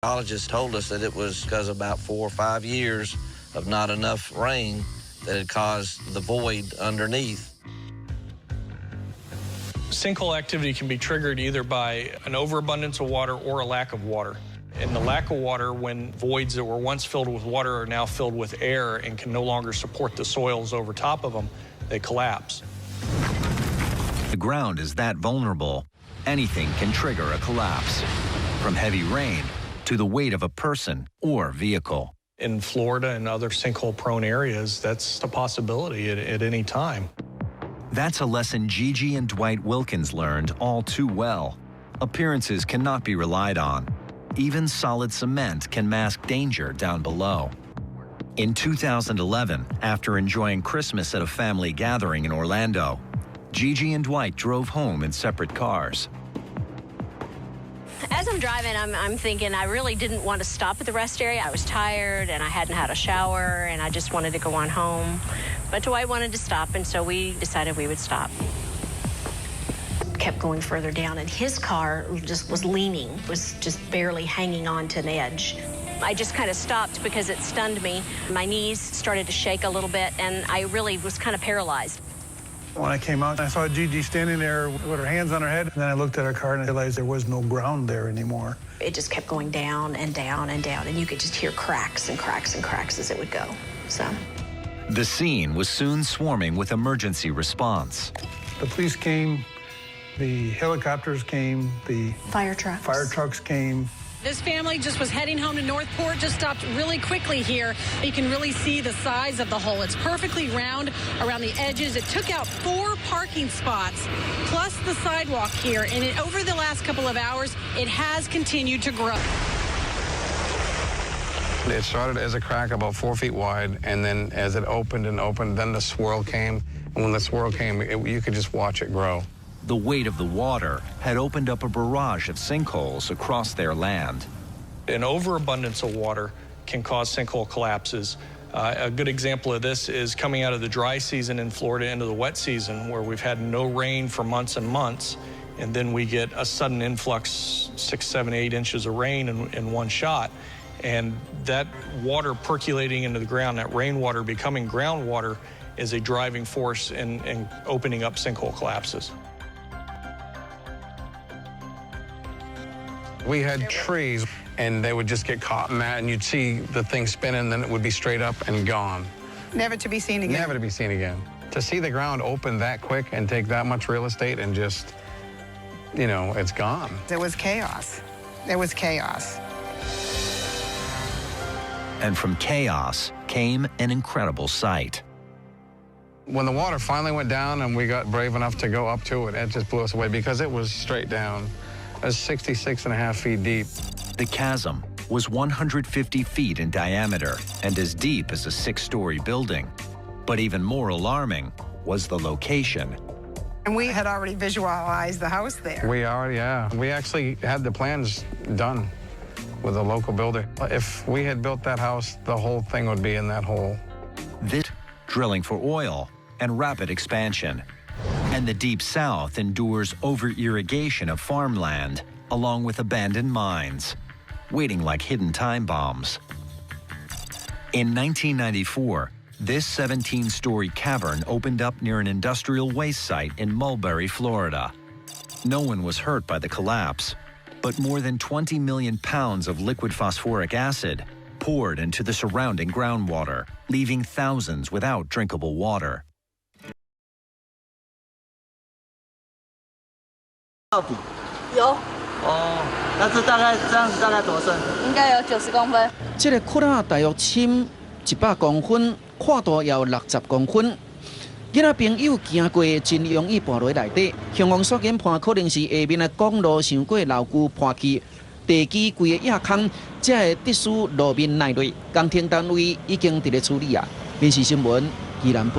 Geologists told us that it was because of about 4 or 5 years of not enough rain that had caused the void underneath. Sinkhole activity can be triggered either by an overabundance of water or a lack of water. And the lack of water, when voids that were once filled with water are now filled with air and can no longer support the soils over top of them, they collapse. The ground is that vulnerable, anything can trigger a collapse, from heavy rain to the weight of a person or vehicle. In Florida and other sinkhole-prone areas, that's a possibility at any time. That's a lesson Gigi and Dwight Wilkins learned all too well. Appearances cannot be relied on. Even solid cement can mask danger down below. In 2011, after enjoying Christmas at a family gathering in Orlando, Gigi and Dwight drove home in separate cars. As I'm driving, I'm thinking I really didn't want to stop at the rest area. I was tired and I hadn't had a shower and I just wanted to go on home. But Dwight wanted to stop, and so we decided we would stop. Kept going further down, and his car just was leaning, was just barely hanging on to an edge. I just kind of stopped because it stunned me. My knees started to shake a little bit, and I really was kind of paralyzed. When I came out, I saw Gigi standing there with her hands on her head, and then I looked at her car and I realized there was no ground there anymore. It just kept going down and down and down, and you could just hear cracks and cracks and cracks as it would go. So the scene was soon swarming with emergency response. The police came, the helicopters came, the fire trucks came. This family just was heading home to Northport, just stopped really quickly here. You can really see the size of the hole. It's perfectly round around the edges. It took out 4 parking spots, plus the sidewalk here. And over the last couple of hours, it has continued to grow. It started as a crack about 4 feet wide, and then as it opened and opened, then the swirl came. And when the swirl came, you could just watch it grow. The weight of the water had opened up a barrage of sinkholes across their land. An overabundance of water can cause sinkhole collapses. A good example of this is coming out of the dry season in Florida into the wet season, where we've had no rain for months and months, and then we get a sudden influx, 6, 7, 8 inches of rain in one shot. And that water percolating into the ground, that rainwater becoming groundwater, is a driving force in opening up sinkhole collapses. We had trees, and they would just get caught in that, and you'd see the thing spinning, and then it would be straight up and gone. Never to be seen again. Never to be seen again. To see the ground open that quick and take that much real estate and just, you know, it's gone. There was chaos. There was chaos. And from chaos came an incredible sight. When the water finally went down and we got brave enough to go up to it, it just blew us away because it was straight down. It was 66.5 feet deep. The chasm was 150 feet in diameter and as deep as a 6-story building. But even more alarming was the location. And we had already visualized the house there. We actually had the plans done with a local builder. If we had built that house, the whole thing would be in that hole. This drilling for oil and rapid expansion. And the Deep South endures over-irrigation of farmland, along with abandoned mines, waiting like hidden time bombs. In 1994, this 17-story cavern opened up near an industrial waste site in Mulberry, Florida. No one was hurt by the collapse, but more than 20 million pounds of liquid phosphoric acid poured into the surrounding groundwater, leaving thousands without drinkable water. 到底有哦，那这大概这样子大概多深？应该有90公分。这个窟窿大约深100公分，宽度也有60公分。囡仔朋友行过真容易跌落内底。警方所研判可能是下面的公路上过老旧破去，地基规个压坑，才会跌输路面内落。工程单位已经伫咧处理啊。民视新闻，宜兰报。